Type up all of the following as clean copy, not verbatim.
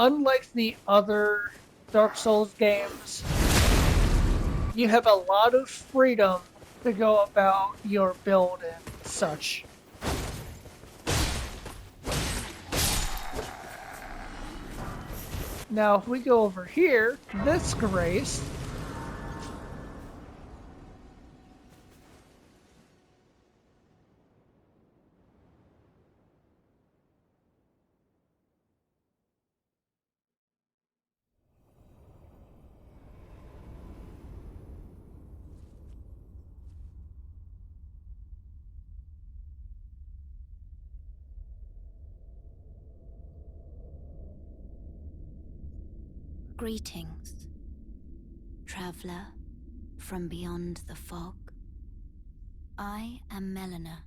unlike the other Dark Souls games, you have a lot of freedom to go about your build and such. Now, if we go over here, this grace, Greetings, traveler from beyond the fog. I am Melina.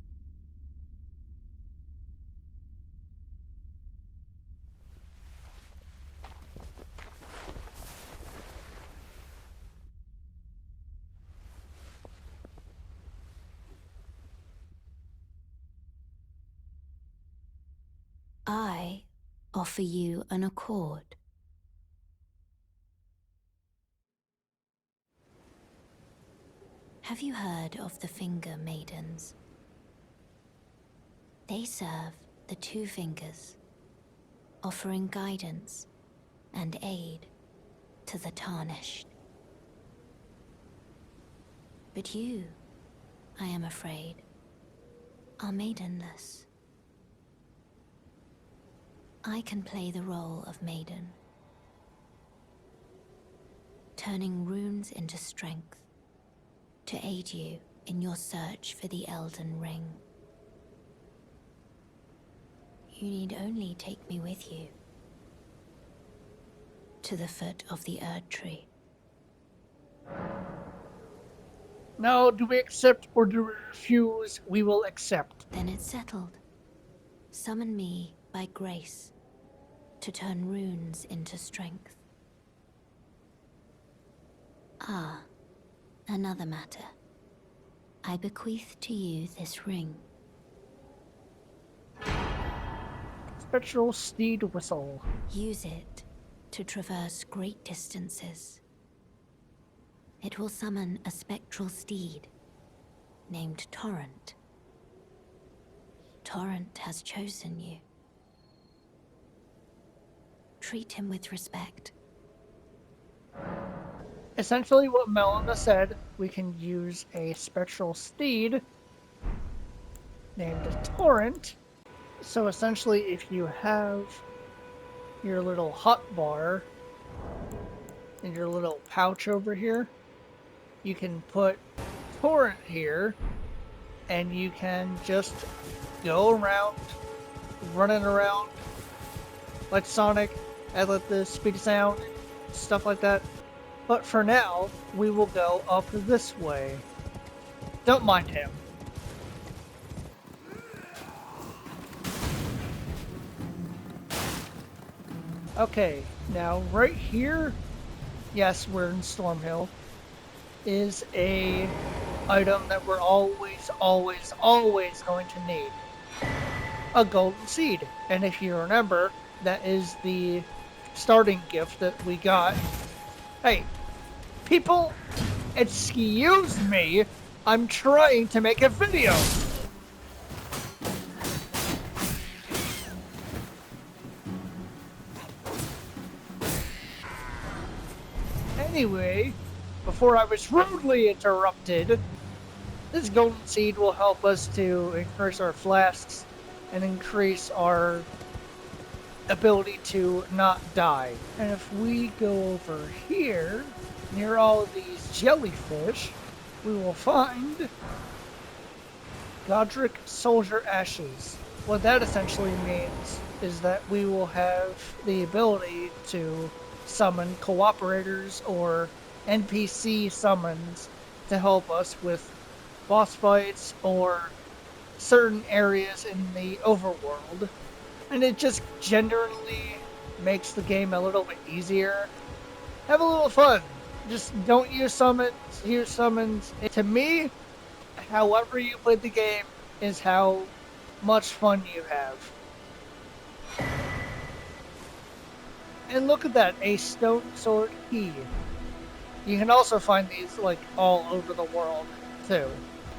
I offer you an accord. Have you heard of the Finger Maidens? They serve the two fingers, offering guidance and aid to the tarnished. But you, I am afraid, are maidenless. I can play the role of maiden, turning runes into strength to aid you in your search for the Elden Ring. You need only take me with you to the foot of the Erd Tree. now do we accept or do we refuse? We will accept. Then it's settled. Summon me by grace to turn runes into strength. Ah, another matter. I bequeath to you this ring. Spectral steed whistle. Use it to traverse great distances. It will summon a spectral steed named Torrent. Torrent has chosen you. Treat him with respect. Essentially what Melina said, we can use a spectral steed named Torrent. So essentially if you have your little hot bar in your little pouch over here, you can put Torrent here and you can just go around running around like Sonic at like the speedy sound and stuff like that. But for now, we will go up this way. Don't mind him. Okay, now right here, yes, we're in Stormhill, is a item that we're always going to need. A golden seed. And if you remember, that is the starting gift that we got. Hey, people, excuse me, I'm trying to make a video. Anyway, before I was rudely interrupted, this golden seed will help us to increase our flasks and increase our ability to not die. And if we go over here, near all of these jellyfish, we will find Godric Soldier Ashes. What that essentially means is that we will have the ability to summon cooperators or NPC summons to help us with boss fights or certain areas in the overworld. And it just generally makes the game a little bit easier. Have a little fun. Just don't use summons, use summons. To me, however you play the game is how much fun you have. And look at that, a stone sword key. You can also find these like all over the world too.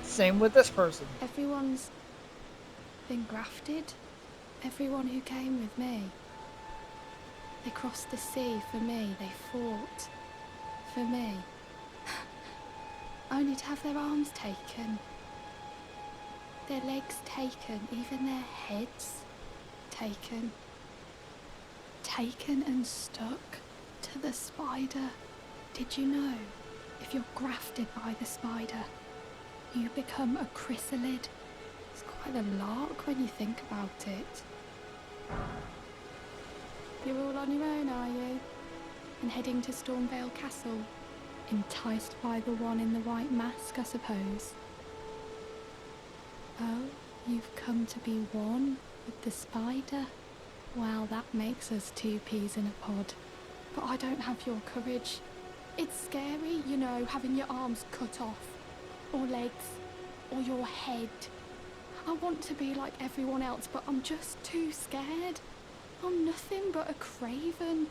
Same with this person. Everyone's been grafted. Everyone who came with me. They crossed the sea for me. They fought for me. Only to have their arms taken. Their legs taken. Even their heads taken. Taken and stuck to the spider. Did you know? If you're grafted by the spider, you become a chrysalid. It's quite a lark when you think about it. You're all on your own, are you? And heading to Stormvale Castle? Enticed by the one in the white mask, I suppose. Oh, you've come to be one with the spider? Well, that makes us two peas in a pod. But I don't have your courage. It's scary, you know, having your arms cut off. Or legs. Or your head. I want to be like everyone else, but I'm just too scared. I'm nothing but a craven.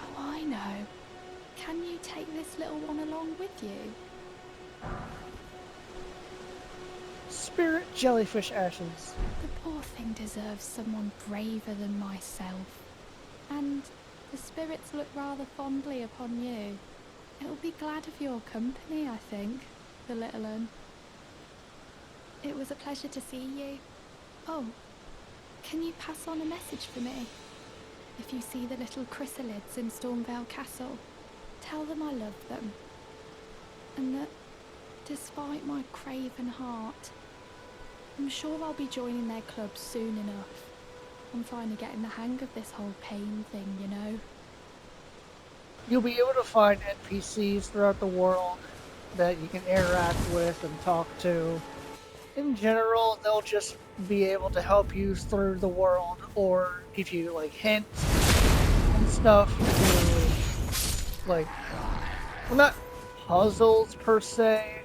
Oh, I know. Can you take this little one along with you? Spirit jellyfish ashes. The poor thing deserves someone braver than myself. And the spirits look rather fondly upon you. It'll be glad of your company, I think, the little un. It was a pleasure to see you. Oh, can you pass on a message for me? If you see the little chrysalids in Stormvale Castle, tell them I love them. And that, despite my craven heart, I'm sure I'll be joining their club soon enough. I'm finally getting the hang of this whole pain thing, you know. You'll be able to find NPCs throughout the world that you can interact with and talk to. In general, they'll just be able to help you through the world or give you like hints and stuff to like, well, not puzzles per se,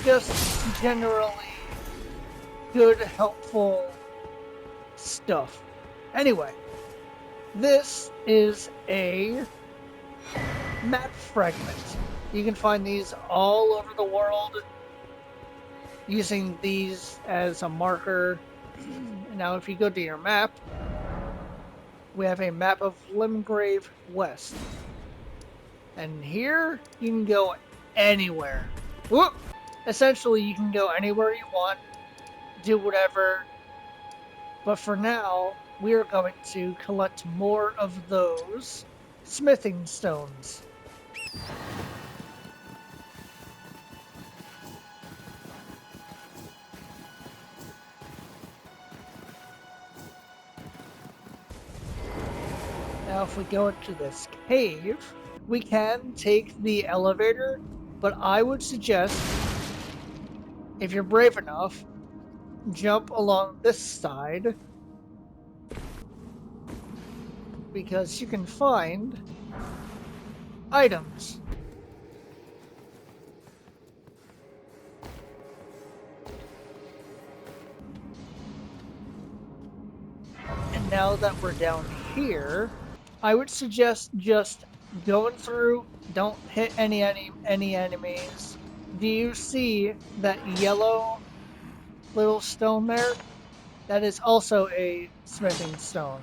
just generally good, helpful stuff. Anyway, this is a map fragment. You can find these all over the world using these as a marker. Now, if you go to your map, we have a map of Limgrave West. And here, you can go anywhere. Whoop! Essentially, you can go anywhere you want, do whatever. But for now, we are going to collect more of those smithing stones. Now, if we go into this cave, we can take the elevator, but I would suggest, if you're brave enough, jump along this side, because you can find items. And now that we're down here, I would suggest just going through, don't hit any enemies. Do you see that yellow little stone there? That is also a smithing stone.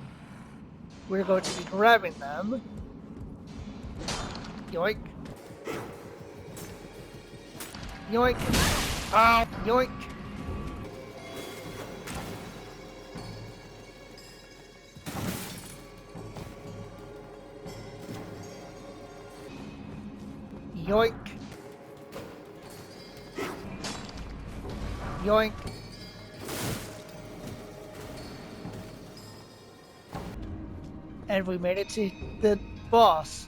We're going to be grabbing them. Yoink. Yoink. Ow. Yoink. Yoink. Yoink. And we made it to the boss.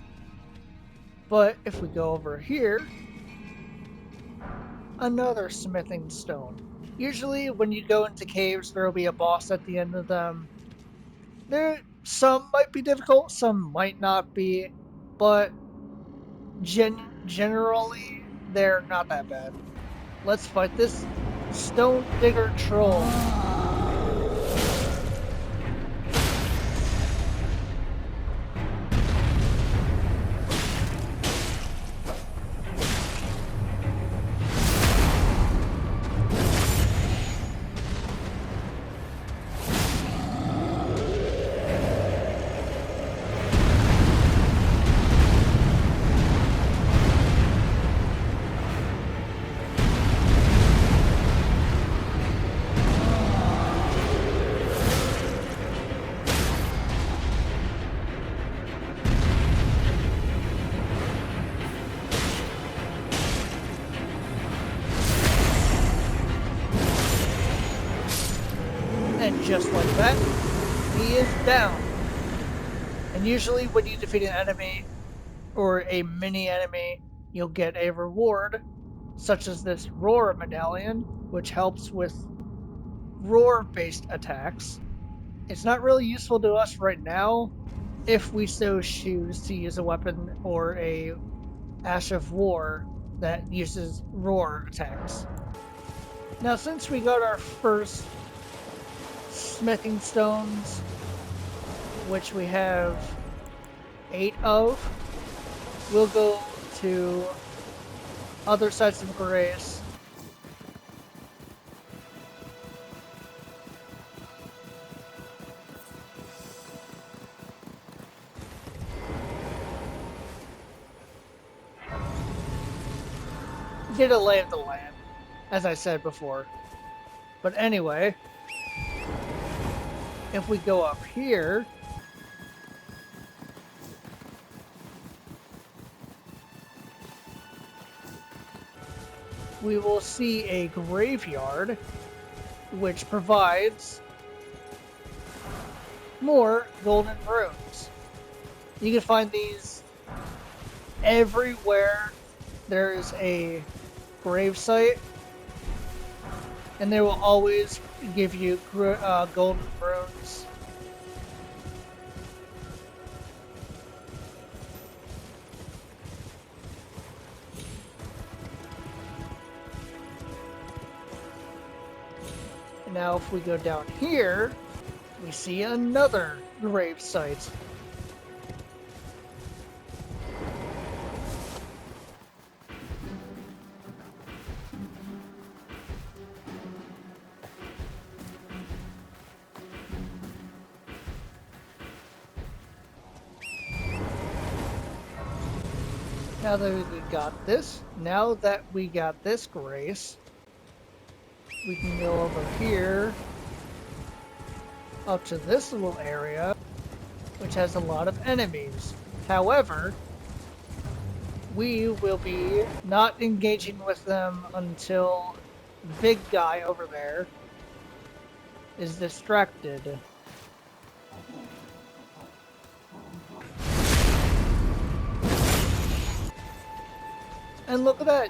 But if we go over here, another smithing stone. Usually when you go into caves, there will be a boss at the end of them. Some might be difficult, some might not be, but generally, they're not that bad. Let's fight this stone digger troll. just like that, he is down. And usually when you defeat an enemy or a mini enemy, you'll get a reward, such as this roar medallion, which helps with roar-based attacks. It's not really useful to us right now, if we so choose to use a weapon or a Ash of War that uses roar attacks. Now, since we got our first smithing stones, which we have 8 of, we'll go to other sites of grace. Get a lay of the land, as I said before. But anyway, if we go up here, we will see a graveyard, which provides more golden runes. You can find these everywhere there is a grave site, and they will always give you golden runes. And now if we go down here, we see another grave site. Now that we got this grace, we can go over here up to this little area, which has a lot of enemies. However, we will be not engaging with them until the big guy over there is distracted. And look at that!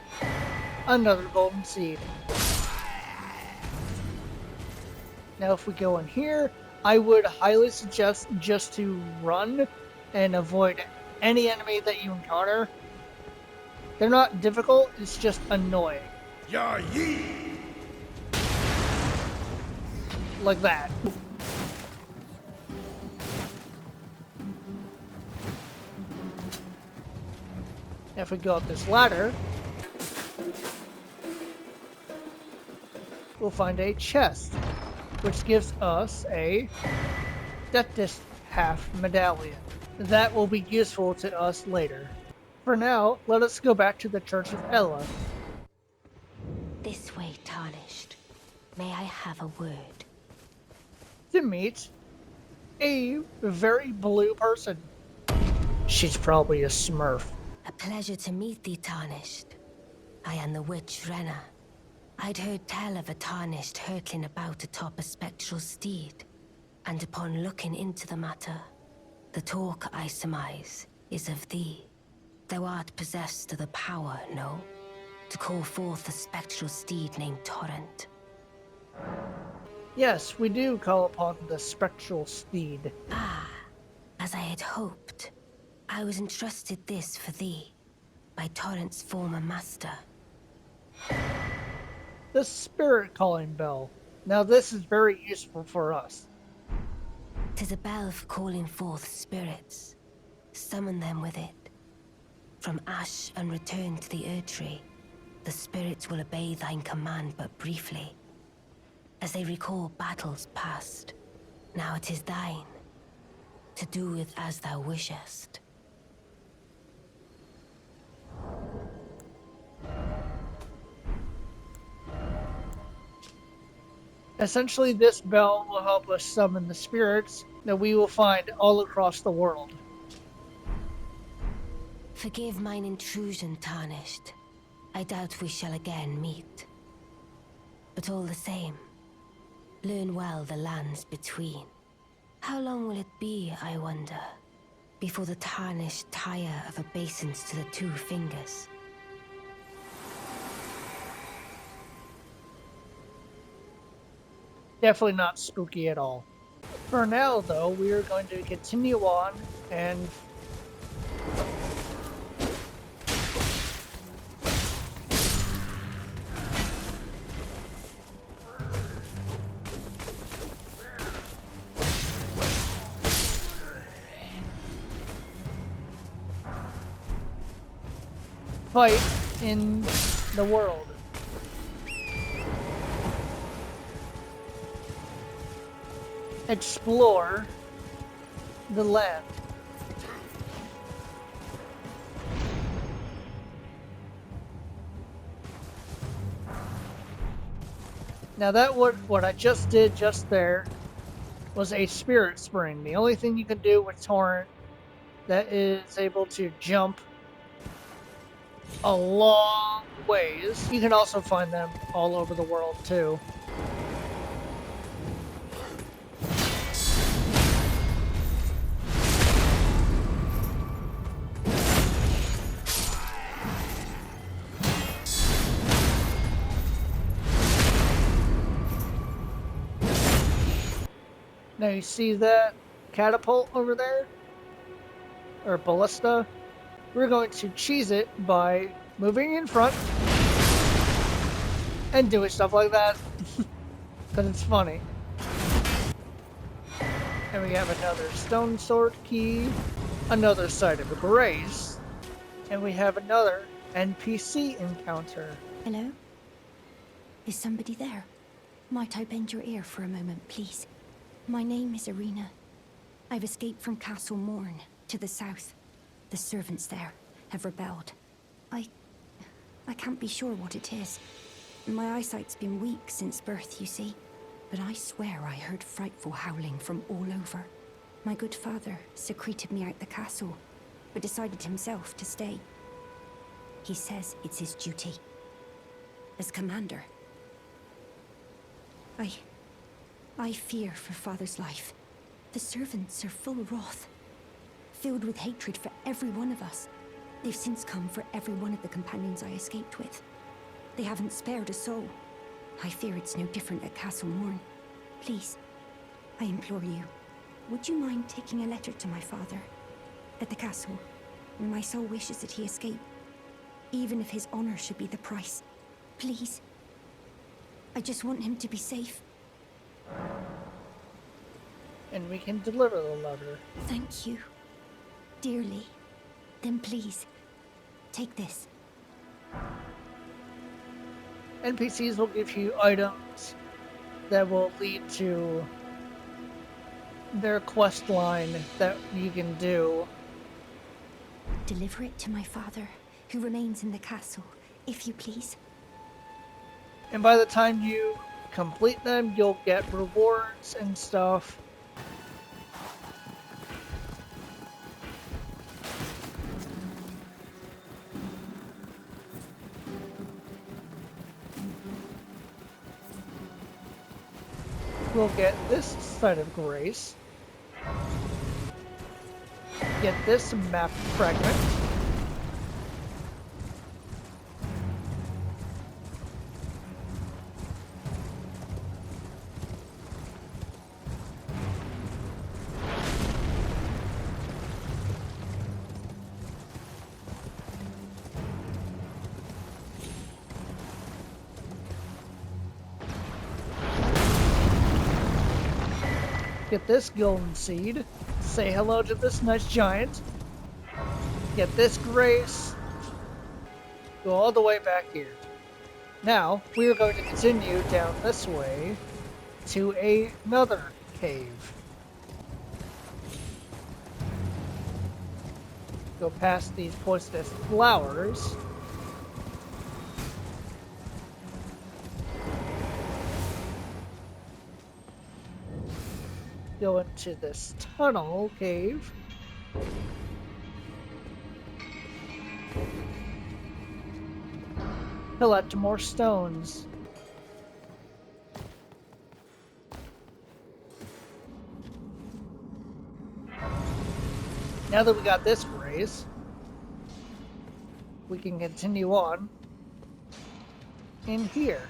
Another golden seed. Now if we go in here, I would highly suggest just to run and avoid any enemy that you encounter. They're not difficult, it's just annoying. Yee! Like that. If we go up this ladder, we'll find a chest, which gives us a Death Disc half medallion. That will be useful to us later. For now, let us go back to the Church of Ella. This way, Tarnished. May I have a word? To meet a very blue person. She's probably a smurf. A pleasure to meet thee, Tarnished. I am the witch Rena. I'd heard tell of a Tarnished hurtling about atop a spectral steed, and upon looking into the matter, the talk, I surmise, is of thee. Thou art possessed of the power, no? To call forth a spectral steed named Torrent. Yes, we do call upon the spectral steed. Ah, as I had hoped. I was entrusted this for thee, by Torrent's former master. The spirit calling bell. Now this is very useful for us. 'Tis a bell for calling forth spirits. Summon them with it. From ash and return to the Erdtree, the spirits will obey thine command but briefly, as they recall battles past. Now it is thine, to do with as thou wishest. Essentially, this bell will help us summon the spirits that we will find all across the world. Forgive mine intrusion, Tarnished. I doubt we shall again meet. But all the same, Learn well the lands between. How long will it be, I wonder, before the tarnished tire of obeisance to the two fingers? Definitely not spooky at all. For now, though, we are going to continue on and fight in the world. Explore the land. Now that what I just did just there was a spirit spring. The only thing you can do with Torrent that is able to jump a long ways. You can also find them all over the world too. Now you see that catapult over there? Or ballista? We're going to cheese it by moving in front and doing stuff like that. Because it's funny. And we have another stone sword key, another site of grace, and we have another NPC encounter. Hello? Is somebody there? Might I bend your ear for a moment, please? My name is Irina. I've escaped from Castle Morn, to the south. The servants there have rebelled. I can't be sure what it is. My eyesight's been weak since birth, you see. But I swear I heard frightful howling from all over. My good father secreted me out the castle, but decided himself to stay. He says it's his duty. As commander. I fear for father's life. The servants are full of wrath, filled with hatred for every one of us. They've since come for every one of the companions I escaped with. They haven't spared a soul. I fear it's no different at Castle Morn. Please, I implore you, would you mind taking a letter to my father? At the castle, my soul wishes that he escape, even if his honor should be the price. Please. I just want him to be safe. And we can deliver the letter. Thank you. Dearly. Then please, take this. NPCs will give you items that will lead to their quest line that you can do. Deliver it to my father, who remains in the castle, if you please. And by the time you complete them, you'll get rewards and stuff. We'll get this site of grace. Get this map fragment. Get this golden seed. Say hello to this nice giant. Get this grace. Go all the way back here. Now, we are going to continue down this way to another cave. Go past these poisonous flowers. Go into this tunnel cave. Collect more stones. Now that we got this raise, we can continue on in here.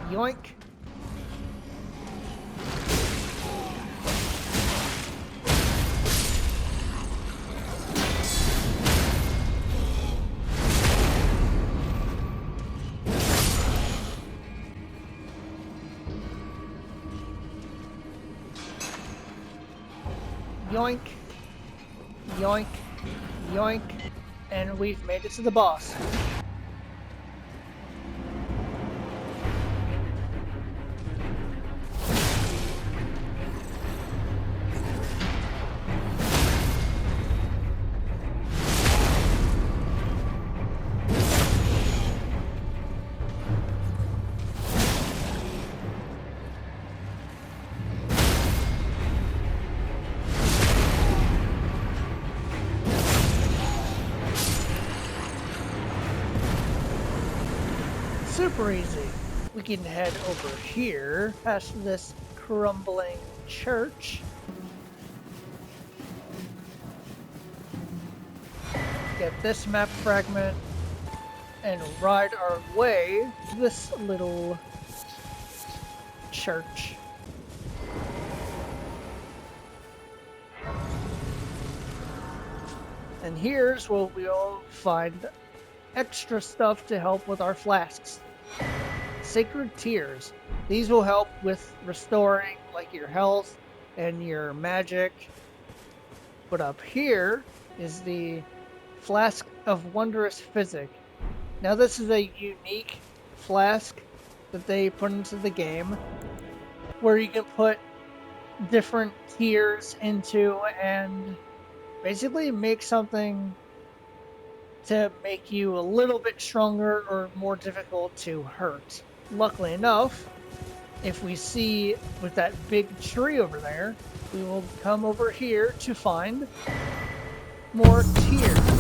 Yoink. Yoink. Yoink. Yoink. And we've made it to the boss. Super easy. We can head over here past this crumbling church. Get this map fragment and ride our way to this little church. And here's where we'll find extra stuff to help with our flasks. Sacred Tears. These will help with restoring like your health and your magic. But up here is the Flask of Wondrous Physic. Now this is a unique flask that they put into the game where you can put different tears into and basically make something to make you a little bit stronger or more difficult to hurt. Luckily enough, if we see with that big tree over there, we will come over here to find more tears.